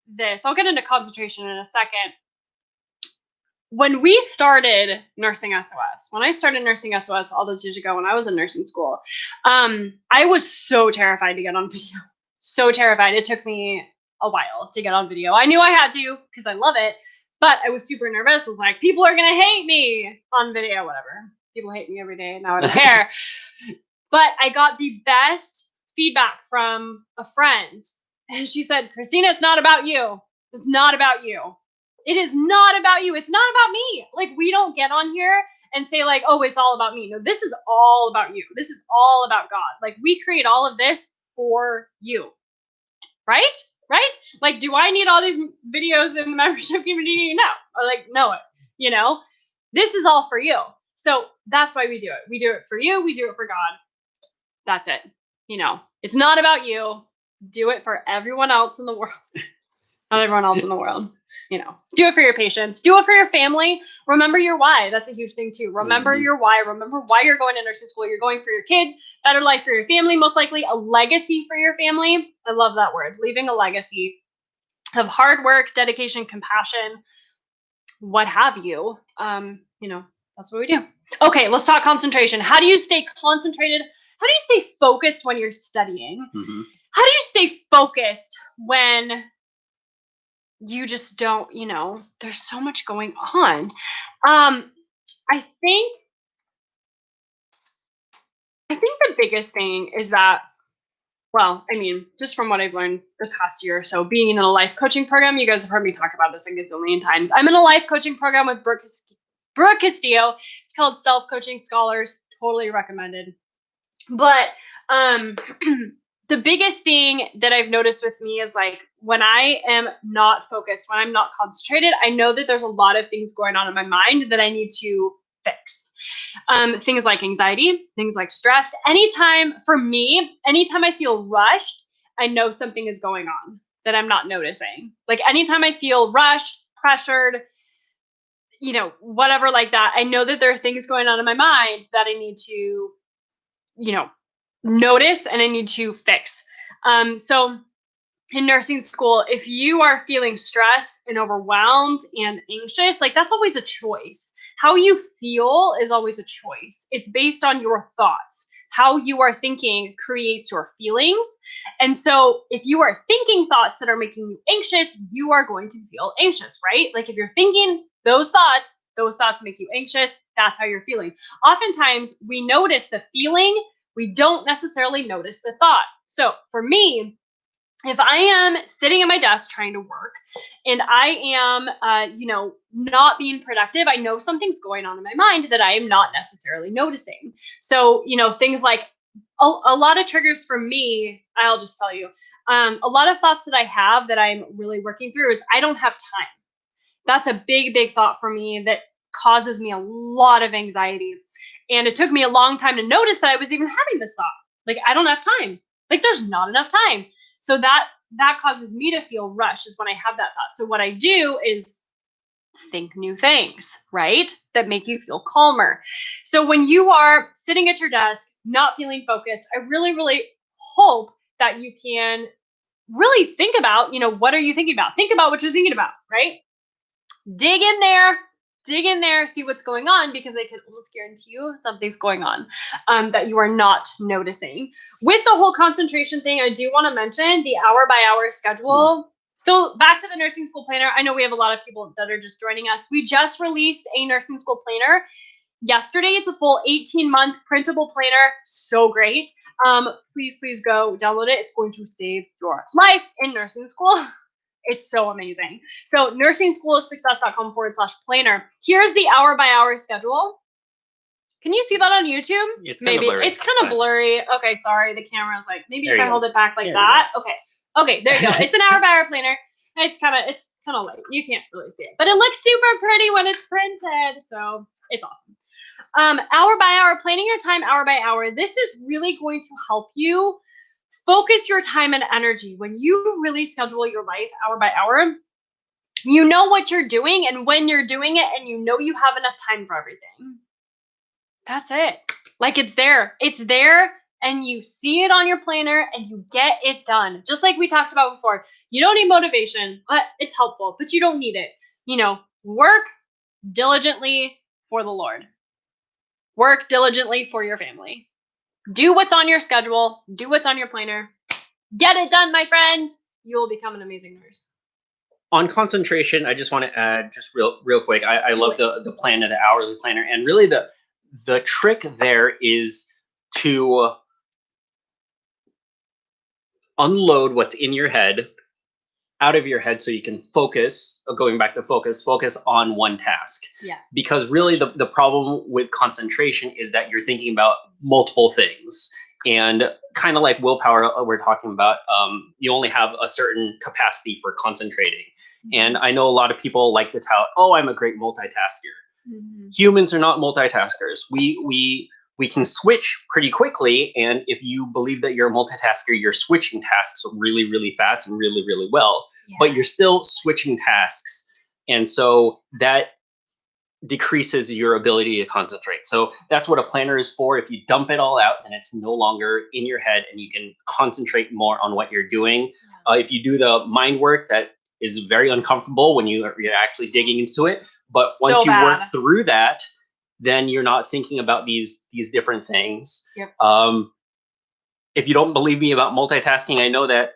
this, I'll get into concentration in a second. When we started nursing SOS, when I started nursing SOS all those years ago when I was in nursing school, I was so terrified to get on video. So terrified. It took me a while to get on video. I knew I had to because I love it, but I was super nervous. I was like, people are going to hate me on video, whatever. People hate me every day. Now I don't care. But I got the best feedback from a friend. And she said, Christina, it's not about you. It's not about you. It is not about you. It's not about me. Like, we don't get on here and say like, oh, it's all about me. No, this is all about you. This is all about God. Like, we create all of this for you. Right? Right? Like, do I need all these videos in the membership community? No. Or like, no, you know, this is all for you. So that's why we do it. We do it for you. We do it for God. That's it. You know, it's not about you. Do it for everyone else in the world. Not everyone else in the world. You know, do it for your patients. Do it for your family. Remember your why. That's a huge thing too. Remember your why. Remember why you're going to nursing school. You're going for your kids, better life for your family, most likely a legacy for your family. I love that word. Leaving a legacy of hard work, dedication, compassion, what have you. You know, that's what we do. Okay, let's talk concentration. How do you stay concentrated? How do you stay focused when you're studying? How do you stay focused when you just don't, you know, there's so much going on? I think the biggest thing is that, well, I mean, just from what I've learned the past year or so, being in a life coaching program, you guys have heard me talk about this a gazillion times. I'm in a life coaching program with Brooke Castillo. It's called Self-Coaching Scholars. Totally recommended. But the biggest thing that I've noticed with me is like when I am not focused, when I'm not concentrated, I know that there's a lot of things going on in my mind that I need to fix. Things like anxiety, things like stress. Anytime I feel rushed, I know something is going on that I'm not noticing. Like anytime I feel rushed, pressured, you know, whatever like that, I know that there are things going on in my mind that I need to, you know, notice and I need to fix. So in nursing school, if you are feeling stressed and overwhelmed and anxious, like that's always a choice. How you feel is always a choice. It's based on your thoughts. How you are thinking creates your feelings. And so if you are thinking thoughts that are making you anxious, you are going to feel anxious, right? Like if you're thinking those thoughts make you anxious. That's how you're feeling. Oftentimes we notice the feeling, we don't necessarily notice the thought. So for me, if I am sitting at my desk trying to work and I am, you know, not being productive, I know something's going on in my mind that I am not necessarily noticing. So, you know, things like a lot of triggers for me, I'll just tell you, a lot of thoughts that I have that I'm really working through is I don't have time. That's a big, big thought for me that causes me a lot of anxiety. And it took me a long time to notice that I was even having this thought. Like, I don't have time. Like, there's not enough time. So that causes me to feel rushed is when I have that thought. So what I do is think new things, right? That make you feel calmer. So when you are sitting at your desk, not feeling focused, I really, really hope that you can really think about, you know, what are you thinking about? Think about what you're thinking about, right? Dig in there, see what's going on, because I can almost guarantee you something's going on that you are not noticing. With the whole concentration thing, I do want to mention the hour-by-hour schedule. So back to the nursing school planner. I know we have a lot of people that are just joining us. We just released a nursing school planner yesterday. It's a full 18-month printable planner. So great. Please go download it. It's going to save your life in nursing school. It's so amazing. So nursingschoolofsuccess.com/planner. Here's the hour-by-hour schedule. Can you see that on YouTube? It's maybe blurry, it's kind of blurry. Okay, sorry. The camera's like, maybe if I hold it back like there that. Okay, there you go. It's an hour-by-hour planner. It's kind of light. You can't really see it, but it looks super pretty when it's printed. So it's awesome. Hour by hour, planning your time hour by hour. This is really going to help you focus your time and energy. When you really schedule your life hour by hour, you know what you're doing and when you're doing it, and you know you have enough time for everything. That's it. Like, it's there. It's there, and you see it on your planner and you get it done. Just like we talked about before. You don't need motivation, but it's helpful, but you don't need it. You know, work diligently for the Lord. Work diligently for your family. Do what's on your schedule. Do what's on your planner. Get it done, my friend. You will become an amazing nurse. On concentration, I just want to add just real quick. I love the planner, the hourly planner, and really the trick there is to unload what's in your head out of your head so you can focus, going back to focus on one task. Yeah. Because really the problem with concentration is that you're thinking about multiple things. And kind of like willpower we're talking about, you only have a certain capacity for concentrating. And I know a lot of people like to tout, oh, I'm a great multitasker. Mm-hmm. Humans are not multitaskers. We can switch pretty quickly. And if you believe that you're a multitasker, you're switching tasks really, really fast and really, really well. Yeah. But you're still switching tasks. And so that decreases your ability to concentrate. So that's what a planner is for. If you dump it all out, then it's no longer in your head and you can concentrate more on what you're doing. Yeah. If you do the mind work, that is very uncomfortable when you're actually digging into it. But once you work through that, then you're not thinking about these different things. Yep. If you don't believe me about multitasking, I know that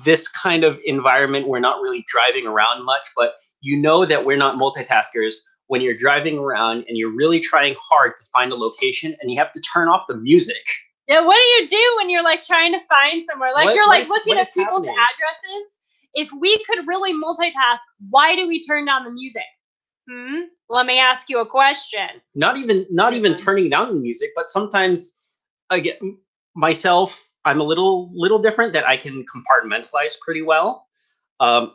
this kind of environment, we're not really driving around much, but you know that we're not multitaskers when you're driving around and you're really trying hard to find a location and you have to turn off the music. Yeah, what do you do when you're like trying to find somewhere? Like you're like looking at people's addresses. If we could really multitask, why do we turn down the music? Let me ask you a question. Not even turning down the music, but sometimes again, myself, I'm a little different, that I can compartmentalize pretty well.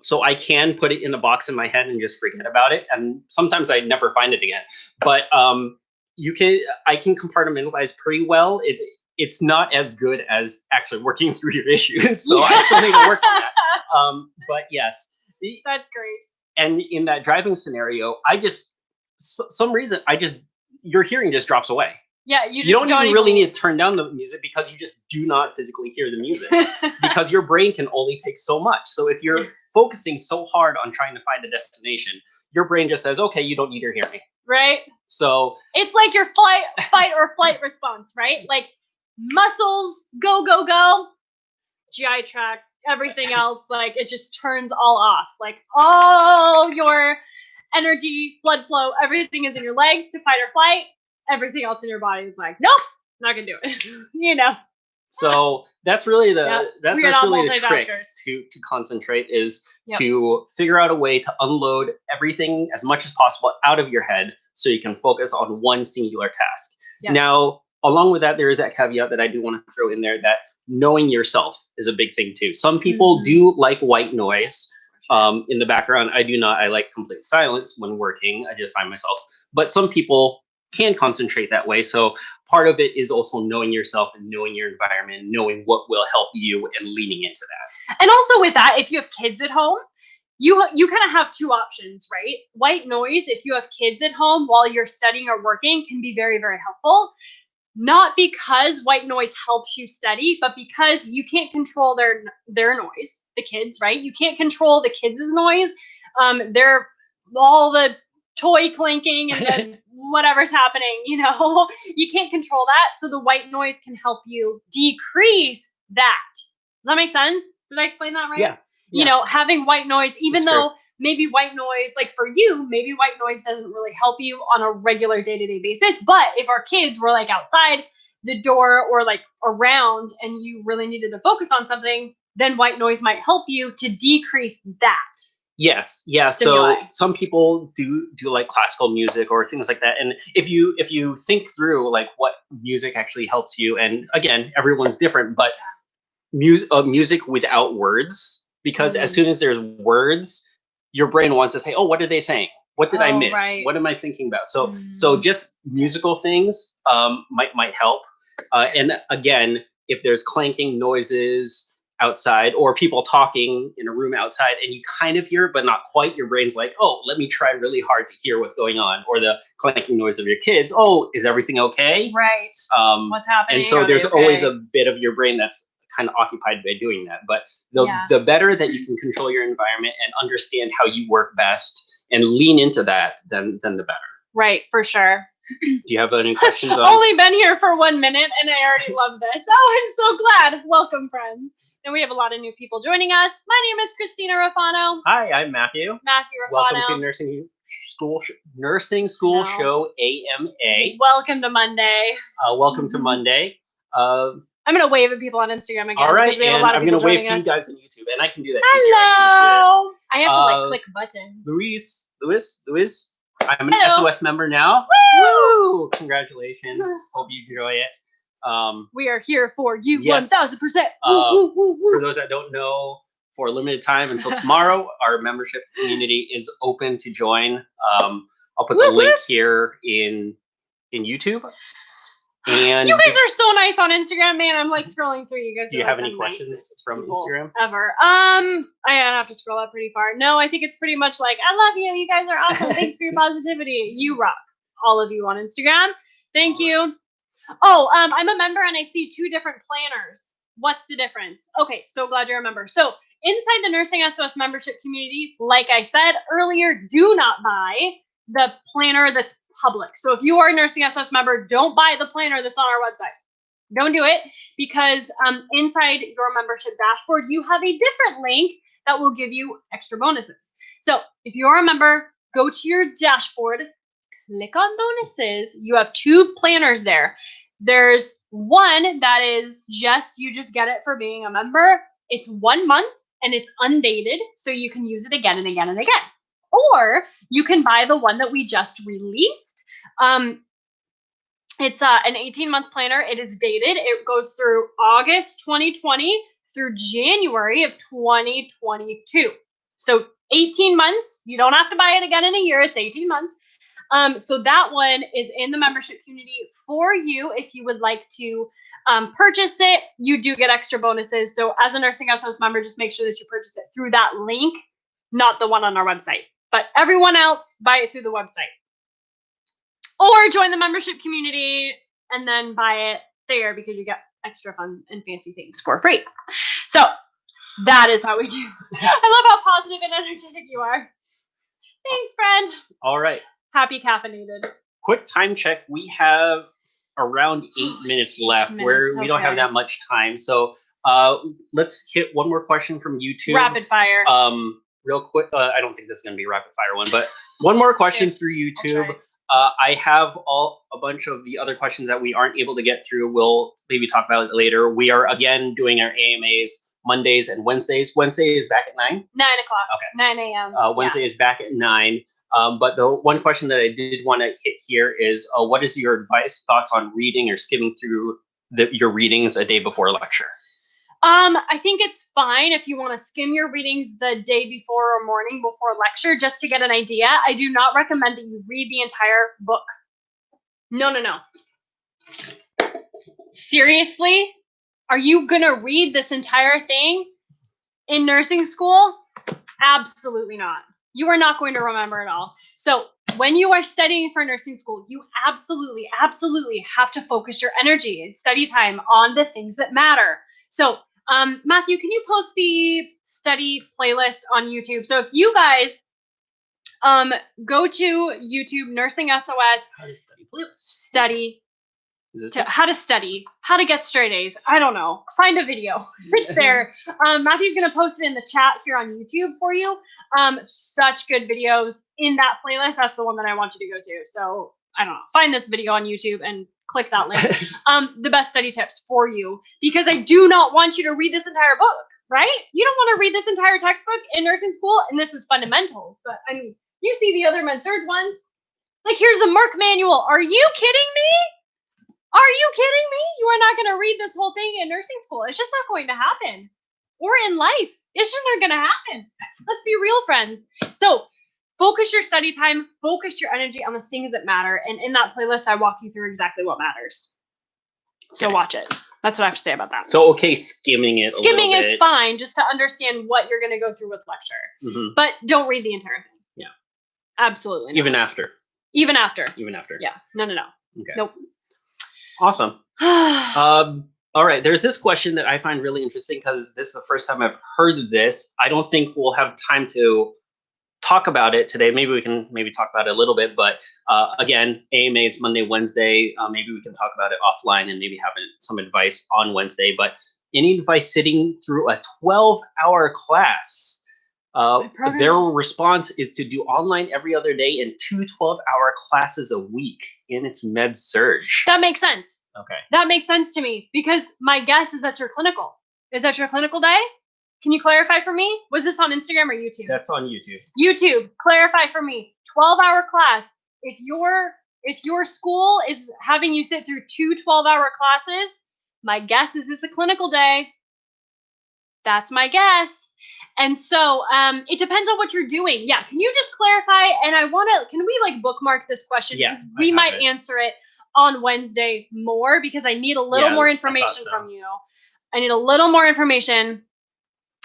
So I can put it in a box in my head and just forget about it. And sometimes I never find it again. But I can compartmentalize pretty well. It's not as good as actually working through your issues. So I still need to work on that. But yes. That's great. And in that driving scenario, some reason your hearing just drops away. Yeah, you don't even really need to turn down the music because you just do not physically hear the music because your brain can only take so much. So if you're focusing so hard on trying to find a destination, your brain just says, okay, you don't need your hearing. Right. So it's like your fight or flight response, right? Like muscles, go, go, go, GI tract, everything else, like it just turns all off. Like all your energy, blood flow, everything is in your legs to fight or flight. Everything else in your body is like, nope, not gonna do it. You know. So that's really that's really the trick to concentrate is to figure out a way to unload everything as much as possible out of your head so you can focus on one singular task. Yes. Now, along with that, there is that caveat that I do want to throw in there, that knowing yourself is a big thing too. Some people do like white noise in the background. I do not. I like complete silence when working. I just find myself. But some people can concentrate that way. So part of it is also knowing yourself and knowing your environment, knowing what will help you and leaning into that. And also with that, if you have kids at home, you kind of have two options, right? White noise, if you have kids at home while you're studying or working, can be very, very helpful. Not because white noise helps you study, but because you can't control their noise, the kids, right? You can't control the kids' noise. They're all the toy clinking and the whatever's happening, you know, you can't control that. So the white noise can help you decrease that. Does that make sense? Did I explain that right? Yeah. You know, having white noise, even though maybe white noise, like for you, maybe white noise doesn't really help you on a regular day-to-day basis. But if our kids were like outside the door or like around and you really needed to focus on something, then white noise might help you to decrease that. Yes. Yeah. Stimuli. So some people do like classical music or things like that. And if you think through like what music actually helps you, and again, everyone's different, but music without words, because as soon as there's words, your brain wants to say, oh, what are they saying? What did I miss? Right. What am I thinking about? So just musical things might help. And again, if there's clanking noises outside or people talking in a room outside and you kind of hear it but not quite, your brain's like, oh, let me try really hard to hear what's going on. Or the clanking noise of your kids, oh, is everything okay? Right. What's happening? And so there's always a bit of your brain that's kind of occupied by doing that. But the better that you can control your environment and understand how you work best and lean into that, then the better. Right, for sure. Do you have any questions? Only been here for 1 minute and I already love this. Oh, I'm so glad. Welcome, friends. And we have a lot of new people joining us. My name is Christina Rafano. Hi, I'm Matthew. Matthew Rafano. Welcome to Nursing School Show AMA. Welcome to Monday. Welcome to Monday. I'm going to wave at people on Instagram again. All right, and I'm going to wave to you guys on YouTube, and I can do that. Hello. I have to click buttons. Luis. I'm an SOS member now. Woo! Congratulations. Hope you enjoy it. We are here for you, yes. 1000%. For those that don't know, for a limited time until tomorrow, our membership community is open to join. I'll put the link here in YouTube. And you guys are so nice on Instagram, man. I'm like scrolling through. You guys. Do you have any questions from Instagram? Ever? I have to scroll up pretty far. No, I think it's pretty much like, I love you. You guys are awesome. Thanks for your positivity. You rock. All of you on Instagram. Thank you. Oh, I'm a member and I see 2 different planners. What's the difference? Okay, so glad you're a member. So inside the Nursing SOS membership community, like I said earlier, do not buy the planner that's public. So if you are a Nursing SOS member, don't buy the planner that's on our website. Don't do it, because inside your membership dashboard, you have a different link that will give you extra bonuses. So if you're a member, go to your dashboard, click on bonuses. You have 2 planners there. There's one that is you just get it for being a member. It's 1 month and it's undated, so you can use it again and again and again. Or you can buy the one that we just released. It's an 18-month planner. It is dated. It goes through August 2020 through January of 2022. So 18 months. You don't have to buy it again in a year. It's 18 months. So that one is in the membership community for you. If you would like to purchase it, you do get extra bonuses. So as a Nursing SOS member, just make sure that you purchase it through that link, not the one on our website. But everyone else, buy it through the website. Or join the membership community and then buy it there, because you get extra fun and fancy things for free. So that is how we do. I love how positive and energetic you are. Thanks, friend. All right. Happy caffeinated. Quick time check. We have around 8 minutes left. We don't have that much time. So let's hit one more question from YouTube. Rapid fire. Real quick. I don't think this is going to be a rapid fire one, but one more question through YouTube. I have a bunch of the other questions that we aren't able to get through. We'll maybe talk about it later. We are again doing our AMAs Mondays and Wednesdays. Wednesday is back at 9? 9 o'clock. Okay. 9 a.m. Wednesday is back at 9. But the one question that I did want to hit here is, what is your advice, thoughts on reading or skimming through your readings a day before a lecture? I think it's fine if you want to skim your readings the day before or morning before lecture, just to get an idea. I do not recommend that you read the entire book. No. Seriously? Are you going to read this entire thing in nursing school? Absolutely not. You are not going to remember it all. So when you are studying for nursing school, you absolutely have to focus your energy and study time on the things that matter. So Matthew, can you post the study playlist on YouTube? So if you guys go to YouTube, Nursing SOS, how to study playlist. How to study, how to get straight A's. I don't know. Find a video. It's there. Matthew's going to post it in the chat here on YouTube for you. Such good videos in that playlist. That's the one that I want you to go to. So I don't know. Find this video on YouTube and click that link. The best study tips for you, because I do not want you to read this entire book, right? You don't want to read this entire textbook in nursing school, and this is fundamentals. But I mean, you see the other med-surg ones. Like, here's the Merck manual. Are you kidding me? Are you kidding me? You are not going to read this whole thing in nursing school. It's just not going to happen. Or in life. It's just not going to happen. Let's be real, friends. So focus your study time, focus your energy on the things that matter. And in that playlist, I walk you through exactly what matters. So watch it. That's what I have to say about that. So, okay, skimming it Skimming a little bit. is fine, just to understand what you're going to go through with lecture. But don't read the entire thing. Yeah. Absolutely not. Even after. Even after. Even after. Yeah. No. Okay. Nope. Awesome. All right. There's this question that I find really interesting because this is the first time I've heard of this. I don't think we'll have time to talk about it today. Maybe we can talk about it a little bit, but again, AMA is Monday, Wednesday. Maybe we can talk about it offline and maybe have some advice on Wednesday. But any advice sitting through a 12-hour class? Their response is to do online every other day and 2 12-hour classes a week in its med surge. That makes sense. Okay. That makes sense to me because my guess is that's your clinical. Is that your clinical day? Can you clarify for me? Was this on Instagram or YouTube? That's on YouTube. YouTube, clarify for me. 12-hour class. If your school is having you sit through 2 12-hour classes, my guess is it's a clinical day. That's my guess. And so it depends on what you're doing. Yeah, can you just clarify? And can we bookmark this question? Yeah, because we might answer it on Wednesday more because I need a little more information from you. I need a little more information.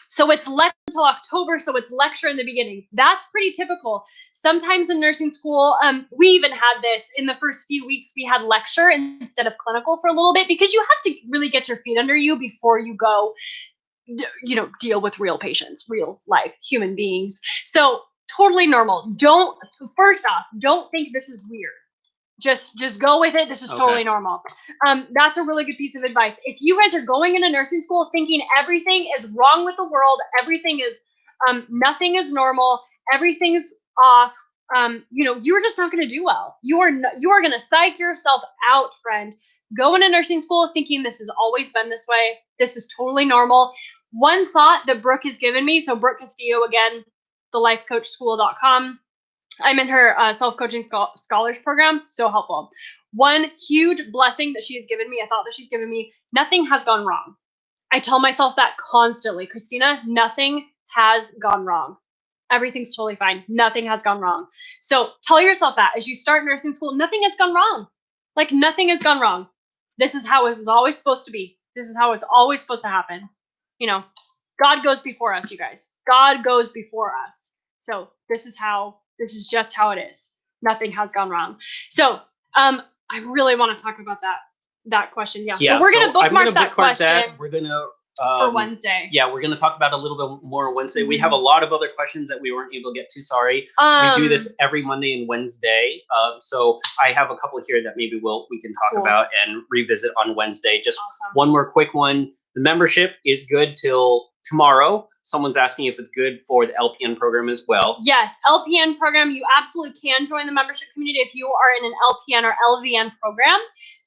So it's lecture until October, so it's lecture in the beginning. That's pretty typical. Sometimes in nursing school, we even had this in the first few weeks, we had lecture instead of clinical for a little bit because you have to really get your feet under you before you go, deal with real patients, real life human beings. So totally normal. First off, don't think this is weird. Just go with it. This is totally normal. That's a really good piece of advice. If you guys are going into nursing school thinking everything is wrong with the world, everything is, nothing is normal, everything's off, you're just not going to do well. You are going to psych yourself out, friend. Go into nursing school thinking this has always been this way. This is totally normal. One thought that Brooke has given me, so Brooke Castillo, again, thelifecoachschool.com. I'm in her self-coaching scholars program. So helpful. One huge blessing that she has given me, a thought that she's given me, nothing has gone wrong. I tell myself that constantly. Christina, nothing has gone wrong. Everything's totally fine. Nothing has gone wrong. So tell yourself that as you start nursing school, nothing has gone wrong. Nothing has gone wrong. This is how it was always supposed to be. This is how it's always supposed to happen. God goes before us, you guys. God goes before us. So this is just how it is. Nothing has gone wrong. So I really want to talk about that question. Yeah. So we're gonna bookmark that question. We're gonna for Wednesday. Yeah, we're gonna talk about it a little bit more on Wednesday. We have a lot of other questions that we weren't able to get to. Sorry. We do this every Monday and Wednesday. So I have a couple here that maybe we can talk about and revisit on Wednesday. Just one more quick one. The membership is good till tomorrow. Someone's asking if it's good for the LPN program as well. Yes, LPN program, you absolutely can join the membership community if you are in an LPN or LVN program.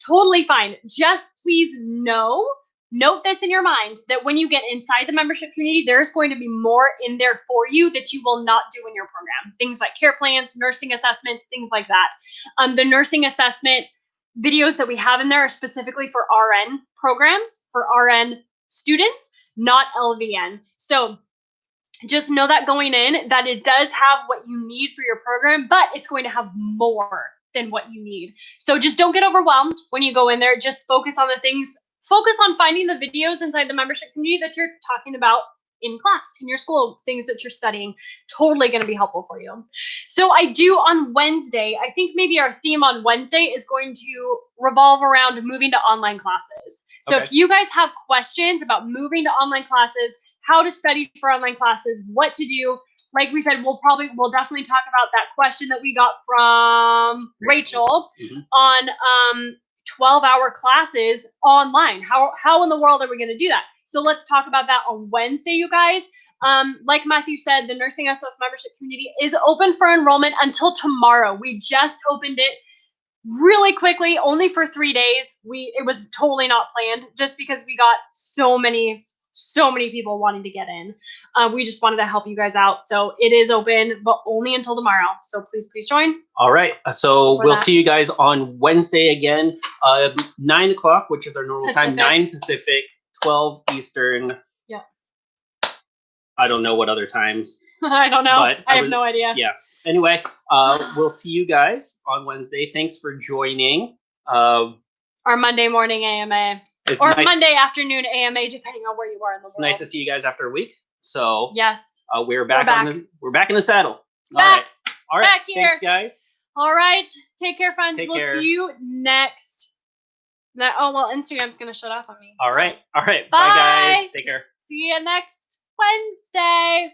Totally fine. Just please note this in your mind that when you get inside the membership community, there's going to be more in there for you that you will not do in your program. Things like care plans, nursing assessments, things like that. The nursing assessment videos that we have in there are specifically for RN programs, for RN students, not LVN. So just know that going in, that it does have what you need for your program, but it's going to have more than what you need. So just don't get overwhelmed when you go in there. Just focus on focus on finding the videos inside the membership community that you're talking about in class, in your school, things that you're studying. Totally going to be helpful for you. So I do on Wednesday, I think maybe our theme on Wednesday is going to revolve around moving to online classes. So if you guys have questions about moving to online classes, how to study for online classes, what to do, like we said, we'll definitely talk about that question that we got from Rachel on 12-hour classes online. How in the world are we going to do that? So let's talk about that on Wednesday, you guys. Like Matthew said, the Nursing SOS membership community is open for enrollment until tomorrow. We just opened it really quickly, only for 3 days. It was totally not planned, just because we got so many people wanting to get in. We just wanted to help you guys out. So it is open, but only until tomorrow. So please join. All right. So we'll see you guys on Wednesday again, 9 o'clock, which is our normal time, 9 Pacific, 12 Eastern. Yeah. I don't know what other times. I don't know. But I have no idea. Yeah. Anyway, we'll see you guys on Wednesday. Thanks for joining. our Monday morning AMA. It's Or nice. Monday afternoon AMA, depending on where you are in the It's world. nice to see you guys after a week. So Yes. we're back. We're back in the saddle. Back. All right. Back here. Thanks, guys. All right. Take care, friends. Take we'll care. see you next. Instagram's going to shut off on me. All right. Bye. Bye, guys. Take care. See you next Wednesday.